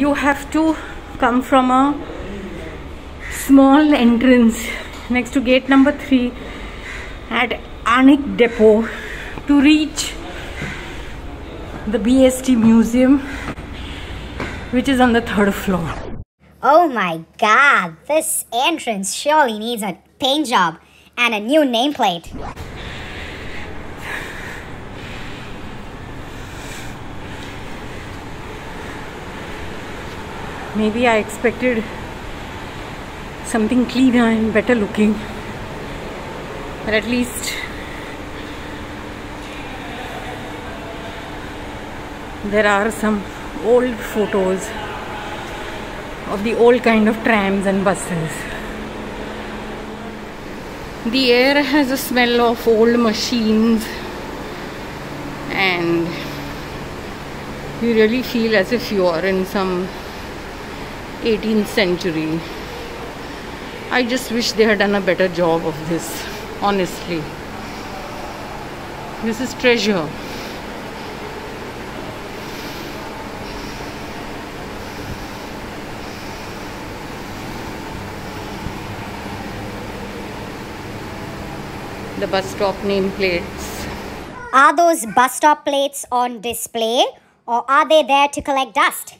you have to come from a small entrance next to gate number 3 at Anik Depot to reach the BST museum, which is on the 3rd floor. Oh my god, this entrance surely needs a paint job and a new nameplate. Maybe I expected something cleaner and better looking, but at least there are some old photos of the old kind of trams and buses. The air has a smell of old machines and you really feel as if you are in some 18th century. I just wish they had done a better job of this, honestly. This is treasure. The bus stop nameplates. Are those bus stop plates on display or are they there to collect dust?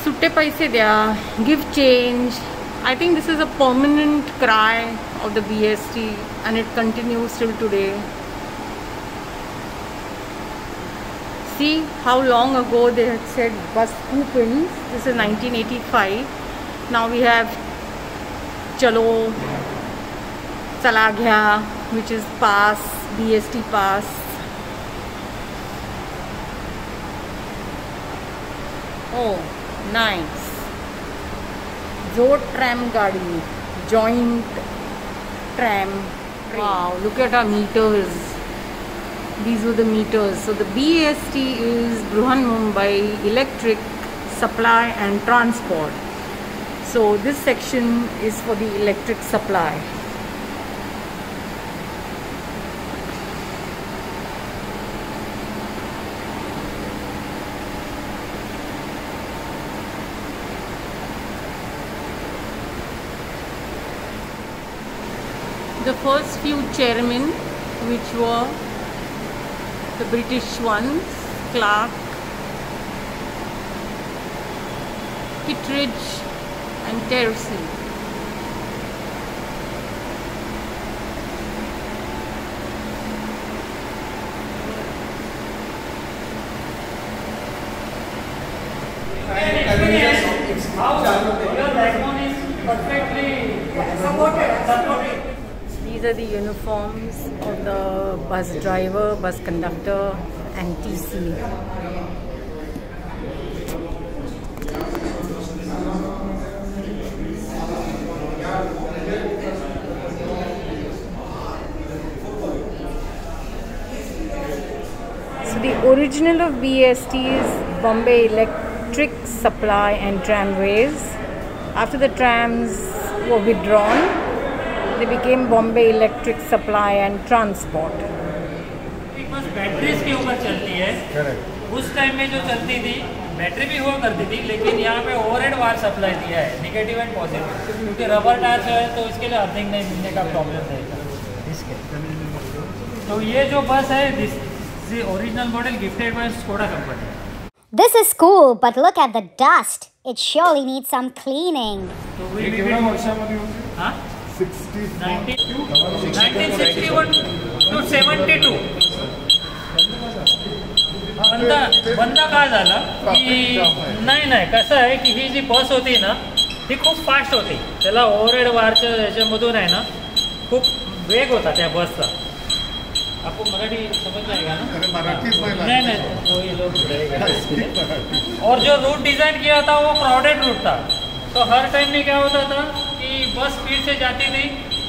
Sutte paise dya, give change. I think this is a permanent cry of the BST and it continues till today. See how long ago they had said bus coupons. This is 1985. Now we have Chalo, Chala Gaya, which is pass, BST pass. Oh, nice. Zod tram gadi, joint tram. Wow, look at our meters. These were the meters. So the BST is Bruhan Mumbai Electric Supply and Transport. So this section is for the electric supply. The first few chairmen, which were the British ones, Clark, Kittredge and Tercel. These are the uniforms of the bus driver, bus conductor and TC. So the original of BST is Bombay Electric Supply and Tramways. After the trams were withdrawn, they became Bombay Electric Supply and Transport. बस batteries के ऊपर चलती है। उस time में जो चलती थी बैटरी भी हुआ करती थी, लेकिन यहाँ पे ओवरहेड वायर सप्लाई दिया है, नेगेटिव एंड पॉजिटिव, क्योंकि रबर टायर जो है तो इसके लिए अर्थिंग नहीं मिलने का प्रॉब्लम रहेगा इसके। तो ये जो बस है this original model gifted bye Skoda company. This is cool, but look at the dust. It surely needs some cleaning. तो we हाँ 1961 to 72 बंदा काय झाला की नाही कसं आहे की ही जी बस होती ना ती खूप फास्ट होती, त्याला ओव्हरहेड वायरच्या याच्यामधून आहे ना खूप वेग होता त्या बसचा। आपको मराठी समझ जाएगा ना? नहीं वही लोग और जो रूट डिजाइन किया था वो क्राउडेड रूट था, तो हर टाइम में क्या होता था कि बस स्पीड से जाती थी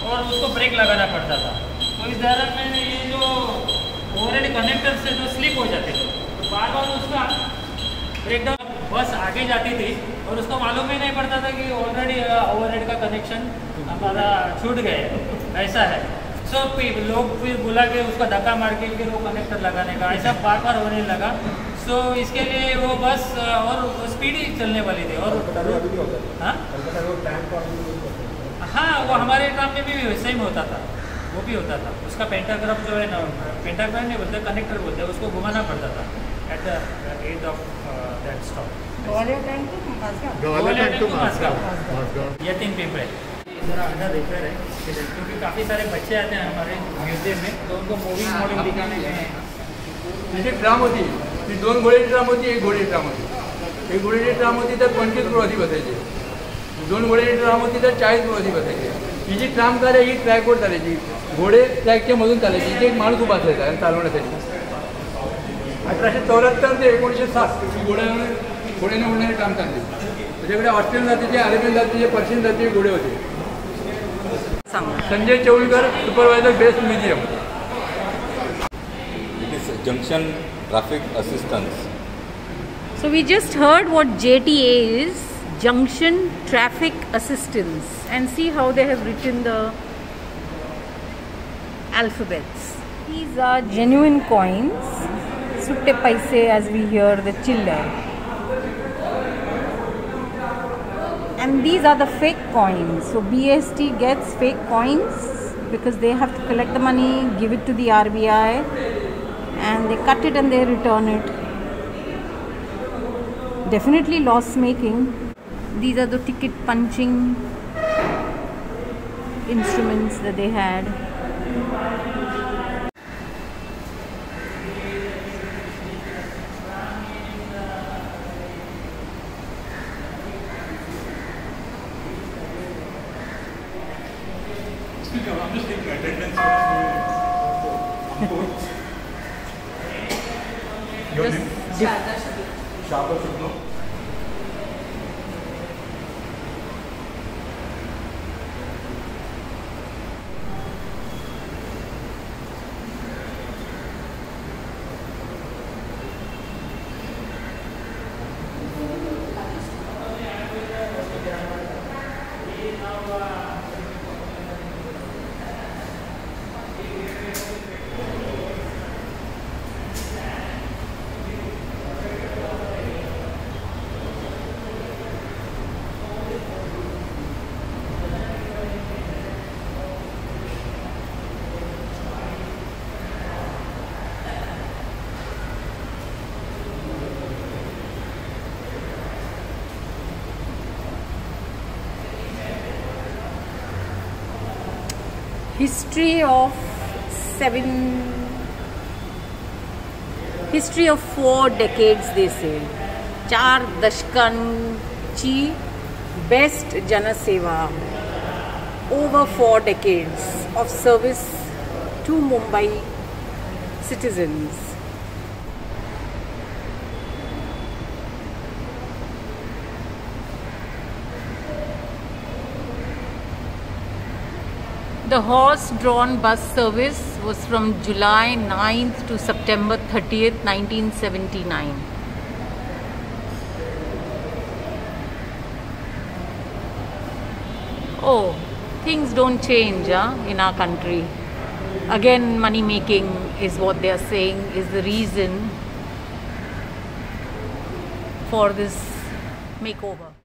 और उसको ब्रेक लगाना पड़ता था। तो इस दौरान में ये जो ओवरहेड कनेक्टर से जो स्लिप हो जाते थे तो बार बार उसका ब्रेकडाउन, बस आगे जाती थी और उसको मालूम ही नहीं पड़ता था कि ऑलरेडी ओवरहेड का कनेक्शन हमारा छूट गए, ऐसा है। लोग फिर बोला कि उसका धक्का मार के फिर वो कनेक्टर लगाने का, ऐसा बार बार होने लगा। सो इसके लिए वो बस और स्पीडी चलने वाली थी। और हाँ, वो हमारे ट्राम में भी वैसे ही होता था, वो भी होता था। उसका पेंटाग्राफ जो है ना, पेंटाग्राफ नहीं बोलते, कनेक्टर बोलते हैं, उसको घुमाना पड़ता था at the edge of that stop. Yatin Pimple जरा अंडर रिपेयर है, क्योंकि काफ़ी सारे बच्चे आते हैं हमारे म्युझियम में, तो उनको मूविंग मॉडल दिखाने में। जशी ट्राम होती ती 2 घोड्याची ट्राम होती, 1 घोड्याची ट्राम होती। 1 घोड्याची ट्राम होती तर 25 प्रवासी बसायचे, 2 घोड्याची ट्राम होती तर 40 प्रवासी बसायचे। ही जी ट्राम कार आहे ही ट्रॅकवर चालायची, घोडे ट्रॅकच्या मधून चालायची, इथे एक माणूस उभा असायचा आणि चालवण्यासाठी। 1874 ते 1907 घोड्याने उडणारी ट्राम चालली। त्याच्याकडे ऑस्ट्रेलियन जातीचे, अरेबियन जातीचे, पर्शियन जातीचे घोडे होते। Sanjay Chaulkar, supervisor, BEST museum. It is Junction Traffic Assistance. So we just heard what JTA is, Junction Traffic Assistance, and see how they have written the alphabets. These are genuine coins, sutte paise as we hear the chiller. And these are the fake coins. So BST gets fake coins because they have to collect the money, give it to the RBI, and they cut it and they return it. Definitely loss making. These are the ticket punching instruments that they had. I'm just taking attendance. Your name? Sharda Shukla. History of 4 decades, they say. 4 दशकांची best जनसेवा. Over 4 decades of service to Mumbai citizens. The horse-drawn bus service was from July 9th to September 30th, 1979. Oh, things don't change in our country. Again, money making is what they are saying is the reason for this makeover.